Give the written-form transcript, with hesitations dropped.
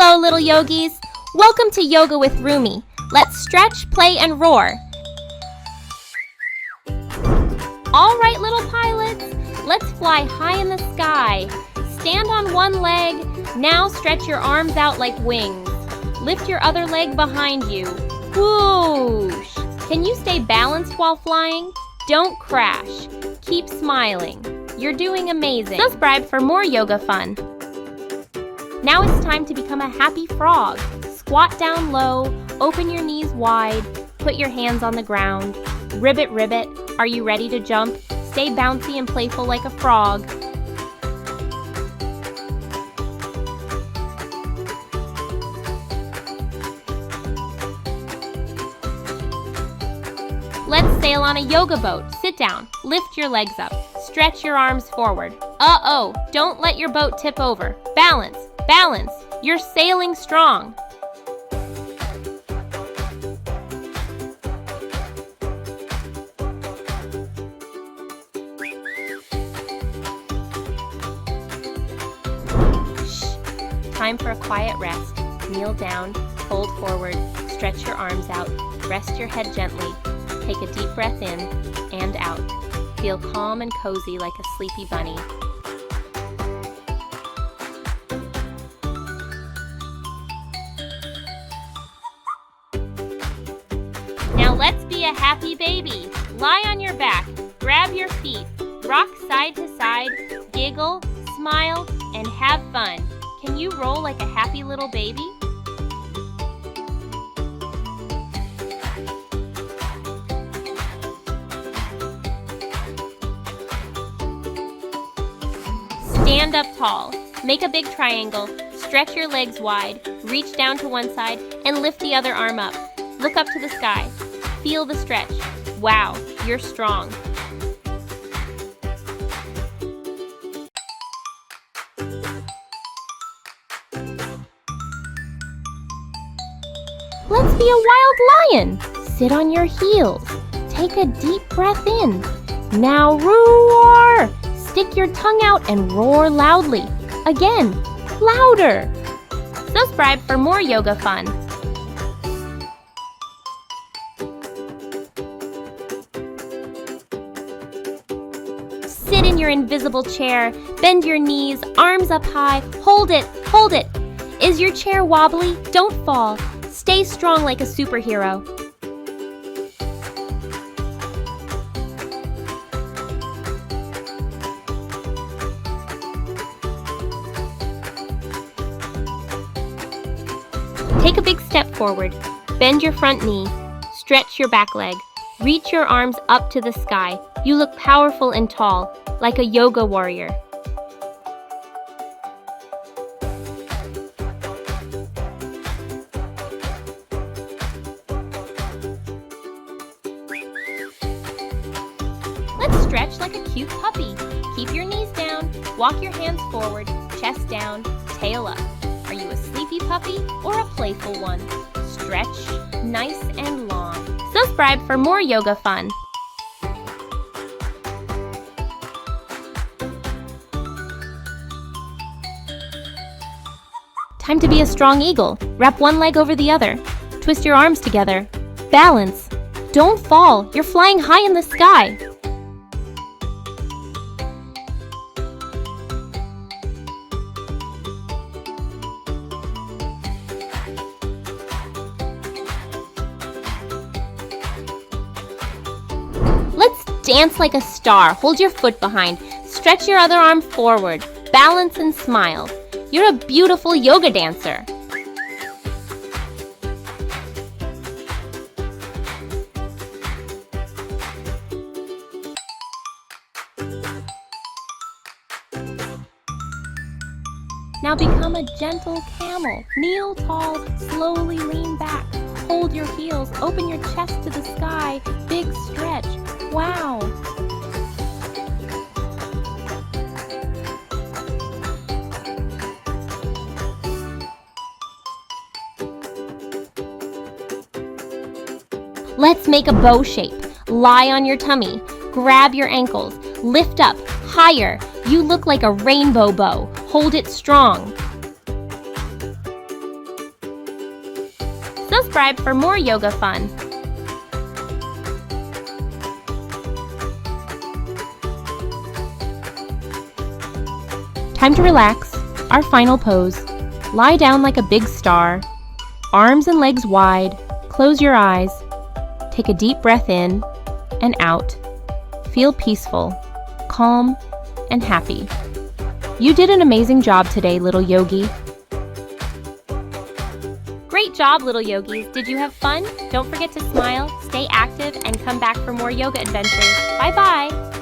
Hello, little yogis. Welcome to Yoga with Rumi. Let's stretch, play, and roar. All right, little pilots, let's fly high in the sky. Stand on one leg. Now stretch your arms out like wings. Lift your other leg behind you. Whoosh! Can you stay balanced while flying? Don't crash. Keep smiling. You're doing amazing. Subscribe for more yoga fun. Now it's time to become a happy frog. Squat down low, open your knees wide, put your hands on the ground. Ribbit, ribbit, are you ready to jump? Stay bouncy and playful like a frog. Let's sail on a yoga boat. Sit down, lift your legs up, stretch your arms forward. Uh-oh, don't let your boat tip over. Balance, balance, you're sailing strong. Time for a quiet rest. Kneel down, fold forward, stretch your arms out, rest your head gently. Take a deep breath in and out. Feel calm and cozy like a sleepy bunny. Now let's be a happy baby. Lie on your back, grab your feet, rock side to side, giggle, smile, and have fun. Can you roll like a happy little baby? Stand up tall. Make a big triangle. Stretch your legs wide. Reach down to one side and lift the other arm up. Look up to the sky. Feel the stretch. Wow, you're strong. Let's be a wild lion. Sit on your heels. Take a deep breath in. Now roar! Stick your tongue out and roar loudly. Again, louder. Subscribe for more yoga fun. Sit in your invisible chair. Bend your knees, arms up high. Hold it, hold it. Is your chair wobbly? Don't fall. Stay strong like a superhero. Take a big step forward. Bend your front knee. Stretch your back leg. Reach your arms up to the sky. You look powerful and tall, like a yoga warrior. Let's stretch like a cute puppy. Keep your knees down, walk your hands forward, chest down, tail up. Are you a sleepy puppy or a playful one? Stretch nice and long. Subscribe for more yoga fun. Time to be a strong eagle. Wrap one leg over the other. Twist your arms together. Balance. Don't fall. You're flying high in the sky. Let's dance like a star. Hold your foot behind. Stretch your other arm forward. Balance and smile. You're a beautiful yoga dancer. Now become a gentle camel. Kneel tall, slowly lean back. Hold your heels, open your chest to the sky. Big stretch. Wow! Let's make a bow shape. Lie on your tummy. Grab your ankles. Lift up, higher. You look like a rainbow bow. Hold it strong. Subscribe for more yoga fun. Time to relax. Our final pose. Lie down like a big star. Arms and legs wide. Close your eyes. Take a deep breath in and out. Feel peaceful, calm, and happy. You did an amazing job today, little yogi. Great job, little yogis. Did you have fun? Don't forget to smile, stay active, and come back for more yoga adventures. Bye-bye.